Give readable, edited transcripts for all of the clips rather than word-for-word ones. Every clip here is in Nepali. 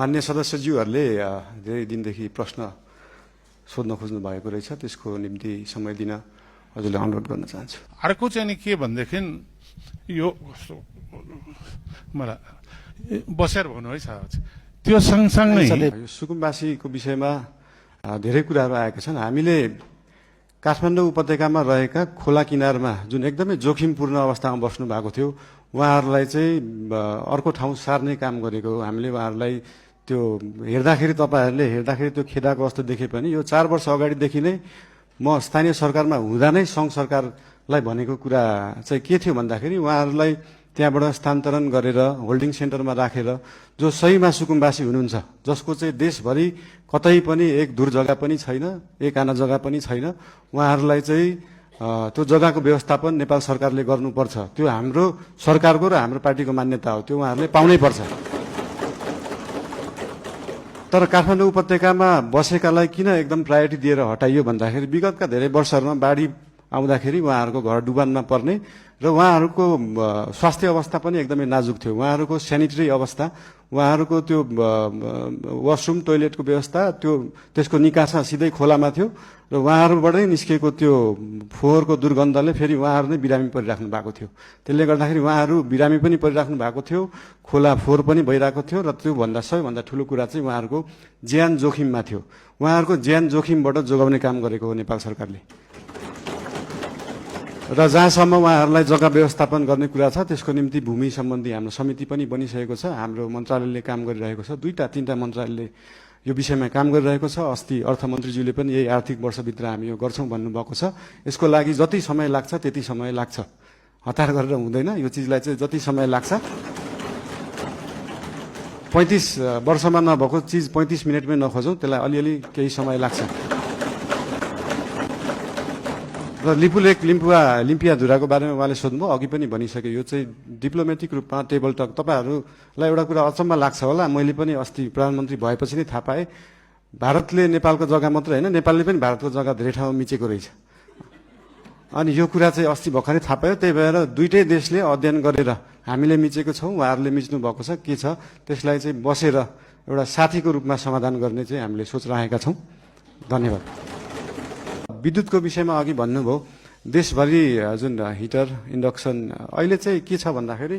मान्य सदस्यज्यूहरूले धेरै दिनदेखि प्रश्न सोध्न खोज्नु भएको रहेछ, त्यसको निम्ति समय दिन हजुरले अनुरोध गर्न चाहन्छु। अर्को चाहिँ नि के भनेदेखि यो मलाई बसेर भन्नु है साहब, त्यो सँगसँगै यो सुकुम्बासीको विषयमा धेरै कुराहरू आएका छन्। हामीले काठमाडौँ उपत्यकामा रहेका खोला किनारमा जुन एकदमै जोखिमपूर्ण अवस्थामा बस्नु भएको थियो, उहाँहरूलाई चाहिँ अर्को ठाउँ सार्ने काम गरेको हो। हामीले उहाँहरूलाई त्यो हेर्दाखेरि, तपाईँहरूले हेर्दाखेरि त्यो खेदाको अवस्था देखे पनि यो 4 वर्ष अगाडिदेखि नै म स्थानीय सरकारमा हुँदा नै सङ्घ सरकारलाई भनेको कुरा चाहिँ के थियो भन्दाखेरि उहाँहरूलाई त्यहाँबाट स्थानान्तरण गरेर होल्डिङ सेन्टरमा राखेर जो सहीमा सुकुम्बासी हुनुहुन्छ, जसको चाहिँ देशभरि कतै पनि एक दूर जग्गा पनि छैन, एक आना जग्गा पनि छैन, उहाँहरूलाई चाहिँ त्यो जग्गाको व्यवस्थापन नेपाल सरकारले गर्नुपर्छ। त्यो हाम्रो सरकारको र हाम्रो पार्टीको मान्यता हो, त्यो उहाँहरूले पाउनै पर्छ। तर काठमाडौँ उपत्यकामा बसेकालाई किन एकदम प्रायोरिटी दिएर हटाइयो भन्दाखेरि विगतका धेरै वर्षहरूमा बाढी आउँदाखेरि उहाँहरूको घर डुबानमा पर्ने र उहाँहरूको स्वास्थ्य अवस्था पनि एकदमै नाजुक थियो। उहाँहरूको सेनिटरी अवस्था, उहाँहरूको त्यो वासरुम टोइलेटको व्यवस्था त्यसको निकासा सिधै खोलामा थियो र उहाँहरूबाटै निस्केको त्यो फोहोरको दुर्गन्धले फेरि उहाँहरू नै बिरामी परिराख्नु भएको थियो। त्यसले गर्दाखेरि उहाँहरू बिरामी पनि परिराख्नु भएको थियो, खोला फोहोर पनि भइरहेको थियो र त्योभन्दा सबैभन्दा ठुलो कुरा चाहिँ उहाँहरूको ज्यान जोखिममा थियो। उहाँहरूको ज्यान जोखिमबाट जोगाउने काम गरेको हो नेपाल सरकारले। र जहाँसम्म उहाँहरूलाई जग्गा व्यवस्थापन गर्ने कुरा छ, त्यसको निम्ति भूमि सम्बन्धी हाम्रो समिति पनि बनिसकेको छ। हाम्रो मन्त्रालयले काम गरिरहेको छ, 2-3 मन्त्रालयले यो विषयमा काम गरिरहेको छ। अस्ति अर्थमन्त्रीज्यूले पनि यही आर्थिक वर्षभित्र हामी यो गर्छौँ भन्नुभएको छ। यसको लागि जति समय लाग्छ त्यति समय लाग्छ, हतार गरेर हुँदैन। यो चिजलाई चाहिँ जति समय लाग्छ, 35 वर्षमा नभएको चिज 35 मिनटमै नखोजौँ, त्यसलाई अलिअलि केही समय लाग्छ। र लिपुलेक लिम्पियाधुराको बारेमा उहाँले सोध्नुभयो, अघि पनि भनिसके। यो चाहिँ डिप्लोमेटिक रूपमा टेबल टक, तपाईँहरूलाई एउटा कुरा अचम्म लाग्छ होला, मैले पनि अस्ति प्रधानमन्त्री भएपछि नै थाहा पाएँ, भारतले नेपालको जग्गा मात्रै होइन, नेपालले पनि भारतको जग्गा धेरै ठाउँमा मिचेको रहेछ। अनि यो कुरा चाहिँ अस्ति भर्खरै थाहा पायो। त्यही भएर दुईटै देशले अध्ययन गरेर हामीले मिचेको छौँ, उहाँहरूले मिच्नु भएको छ, के छ त्यसलाई चाहिँ बसेर एउटा साथीको रूपमा समाधान गर्ने चाहिँ हामीले सोच राखेका छौँ। धन्यवाद। विद्युतको विषयमा अघि भन्नुभयो, देशभरि जुन हिटर इन्डक्सन अहिले चाहिँ के छ भन्दाखेरि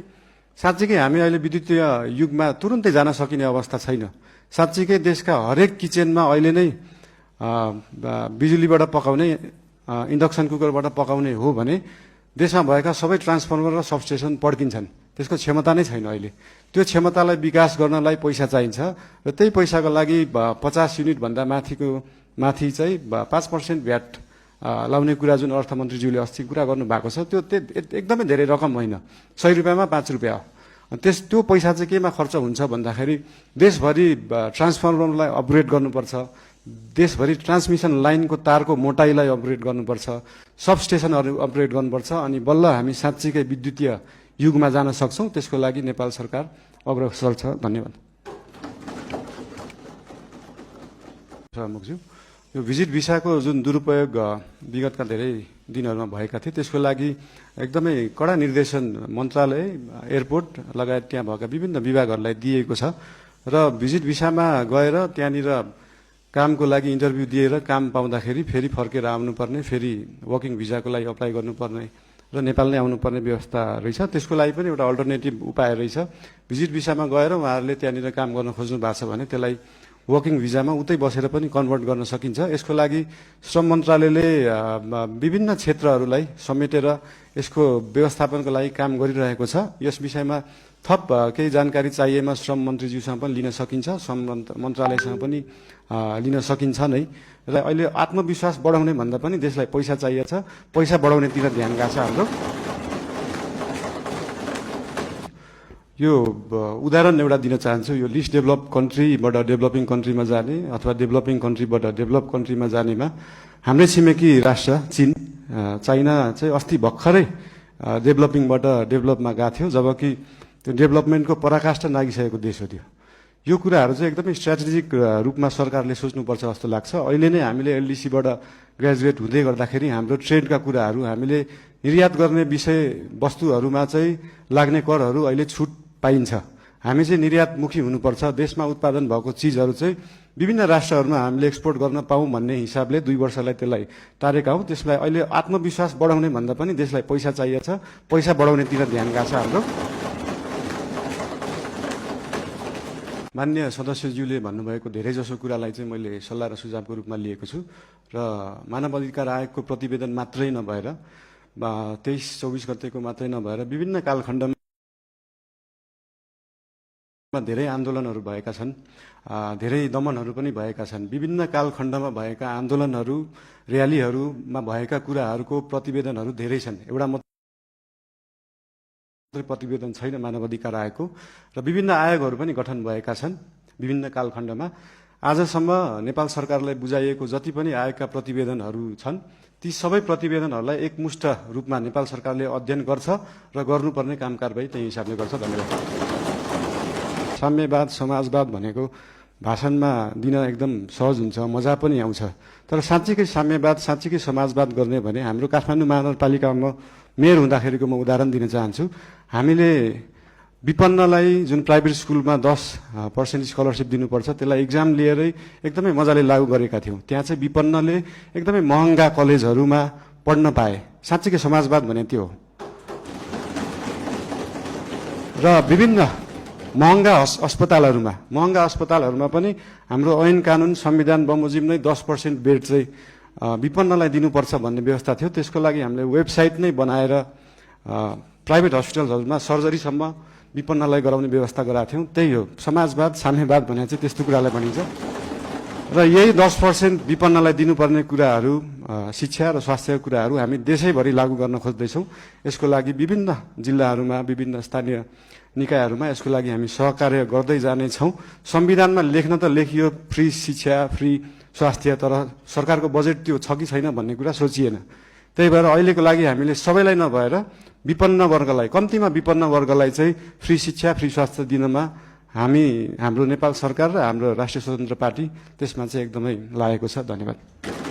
साँच्चीकै हामी अहिले विद्युतीय युगमा तुरुन्तै जान सकिने अवस्था छैन। साँच्चीकै देशका हरेक किचनमा अहिले नै बिजुलीबाट पकाउने, इन्डक्सन कुकरबाट पकाउने हो भने देशमा भएका सबै ट्रान्सफर्मर र सबस्टेसन पड्किन्छन्। त्यसको क्षमता नै छैन अहिले। त्यो क्षमतालाई विकास गर्नलाई पैसा चाहिन्छ र त्यही पैसाको लागि 50 युनिटभन्दा माथि चाहिँ 5% भ्याट लाउने कुरा जुन अर्थमन्त्रीज्यूले अस्ति कुरा गर्नुभएको छ, त्यो एकदमै धेरै रकम होइन। 100 रुपियाँमा 5 रुपियाँ हो। त्यो पैसा चाहिँ केमा खर्च हुन्छ भन्दाखेरि देशभरि ट्रान्सफर्मरलाई अपग्रेड गर्नुपर्छ, देशभरि ट्रान्समिसन लाइनको तारको मोटाइलाई अपग्रेड गर्नुपर्छ, सबस्टेसनहरू अपग्रेड गर्नुपर्छ, अनि बल्ल हामी साँच्चीकै विद्युतीय युगमा जान सक्छौँ। त्यसको लागि नेपाल सरकार अग्रसर छ। धन्यवाद। मुखज्यू, यो भिजिट भिसाको जुन दुरुपयोग विगतका धेरै दिनहरूमा भएका थिए, त्यसको लागि एकदमै कडा निर्देशन मन्त्रालय, एयरपोर्ट लगायत त्यहाँ भएका विभिन्न विभागहरूलाई दिएको छ र भिजिट भिसामा गएर त्यहाँनिर कामको लागि इन्टरभ्यू दिएर काम पाउँदाखेरि फेरि फर्केर आउनुपर्ने, फेरि वर्किङ भिजाको लागि अप्लाई गर्नुपर्ने र नेपाल नै आउनुपर्ने व्यवस्था रहेछ। त्यसको लागि पनि एउटा अल्टरनेटिभ उपाय रहेछ। भिजिट भिसामा गएर उहाँहरूले त्यहाँनिर काम गर्न खोज्नु भएको छ भने त्यसलाई वर्किङ भिजामा उतै बसेर पनि कन्भर्ट गर्न सकिन्छ। यसको लागि श्रम मन्त्रालयले विभिन्न क्षेत्रहरूलाई समेटेर यसको व्यवस्थापनको लागि काम गरिरहेको छ। यस विषयमा थप केही जानकारी चाहिएमा श्रम मन्त्रीज्यूसँग पनि लिन सकिन्छ, श्रम मन्त्रालयसँग पनि लिन सकिन्छ नै। र अहिले आत्मविश्वास बढाउने भन्दा पनि देशलाई पैसा चाहिएको छ, पैसा बढाउनेतिर ध्यान गएको छ हाम्रो। यो उदाहरण एउटा दिन चाहन्छु। यो लिस्ट डेभलप कन्ट्रीबाट डेभलपिङ कन्ट्रीमा जाने अथवा डेभलपिङ कन्ट्रीबाट डेभलप कन्ट्रीमा जानेमा हाम्रै छिमेकी राष्ट्र चाइना चाहिँ अस्ति भर्खरै डेभलपिङबाट डेभलपमा गएको थियो, जबकि त्यो डेभलपमेन्टको पराकाष्ठा नागिसकेको देश हो त्यो। यो कुराहरू चाहिँ एकदमै स्ट्राटेजिक रूपमा सरकारले सोच्नुपर्छ जस्तो लाग्छ। अहिले नै हामीले एलडिसीबाट ग्रेजुएट हुँदै गर्दाखेरि हाम्रो ट्रेडका कुराहरू, हामीले निर्यात गर्ने विषय वस्तुहरूमा चाहिँ लाग्ने करहरू अहिले छुट पाइन्छ। हामी चाहिँ निर्यातमुखी हुनुपर्छ, देशमा उत्पादन भएको चिजहरू चाहिँ विभिन्न राष्ट्रहरूमा हामीले एक्सपोर्ट गर्न पाऊँ भन्ने हिसाबले 2 वर्षलाई त्यसलाई तारेका हौँ। त्यसलाई अहिले आत्मविश्वास बढाउने भन्दा पनि देशलाई पैसा चाहिएको छ, पैसा बढाउनेतिर ध्यान गएको छ हाम्रो। मान्य सदस्यज्यूले भन्नुभएको धेरैजसो कुरालाई चाहिँ मैले सल्लाह र सुझावको रूपमा लिएको छु र मानव अधिकार आयोगको प्रतिवेदन मात्रै नभएर 23-24 गतेको मात्रै नभएर विभिन्न कालखण्डमा धेरै आन्दोलनहरू भएका छन्, धेरै दमनहरू पनि भएका छन्। विभिन्न कालखण्डमा भएका आन्दोलनहरू, र्यालीहरूमा भएका कुराहरूको प्रतिवेदनहरू धेरै छन्। एउटा मात्रै प्रतिवेदन छैन मानव अधिकार आयोगको, र विभिन्न आयोगहरू पनि गठन भएका छन् विभिन्न कालखण्डमा। आजसम्म नेपाल सरकारलाई बुझाइएको जति पनि आयोगका प्रतिवेदनहरू छन्, ती सबै प्रतिवेदनहरूलाई एकमुष्ट रूपमा नेपाल सरकारले अध्ययन गर्छ र गर्नुपर्ने काम कारबाही त्यही हिसाबले गर्छ। धन्यवाद। साम्यवाद, समाजवाद भनेको भाषणमा दिन एकदम सहज हुन्छ, मजा पनि आउँछ। तर साँच्चीकै साम्यवाद, साँच्चीकै समाजवाद गर्ने भने हाम्रो काठमाडौँ महानगरपालिकामा मेयर हुँदाखेरिको म उदाहरण दिन चाहन्छु। हामीले विपन्नलाई जुन प्राइभेट स्कुलमा 10% स्कलरसिप दिनुपर्छ, त्यसलाई इक्जाम लिएरै एकदमै मजाले लागू गरेका थियौँ। त्यहाँ चाहिँ विपन्नले एकदमै महँगा कलेजहरूमा पढ्न पाए। साँच्चीकै समाजवाद भने त्यो हो। र विभिन्न महँगा अस्पतालहरूमा पनि हाम्रो ऐन कानुन संविधान बमोजिम नै 10% बेड चाहिँ विपन्नलाई दिनुपर्छ भन्ने व्यवस्था थियो। त्यसको लागि हामीले वेबसाइट नै बनाएर प्राइभेट हस्पिटलहरूमा सर्जरीसम्म विपन्नलाई गराउने व्यवस्था गराएको थियौँ। त्यही हो समाजवाद, साम्यवाद भने चाहिँ त्यस्तो कुरालाई भनिन्छ। र यही 10% विपन्नलाई दिनुपर्ने कुराहरू, शिक्षा र स्वास्थ्यका कुराहरू हामी देशैभरि लागू गर्न खोज्दैछौँ। यसको लागि विभिन्न जिल्लाहरूमा, विभिन्न स्थानीय निकायहरूमा यसको लागि हामी सहकार्य गर्दै जानेछौँ। संविधानमा लेख्न त लेखियो फ्री शिक्षा, फ्री स्वास्थ्य, तर सरकारको बजेट त्यो छ कि छैन भन्ने कुरा सोचिएन। त्यही भएर अहिलेको लागि हामीले सबैलाई नभएर विपन्न वर्गलाई, कम्तीमा विपन्न वर्गलाई चाहिँ फ्री शिक्षा, फ्री स्वास्थ्य दिनमा हाम्रो नेपाल सरकार र हाम्रो राष्ट्रिय स्वतन्त्र पार्टी त्यसमा चाहिँ एकदमै लागेको छ। धन्यवाद।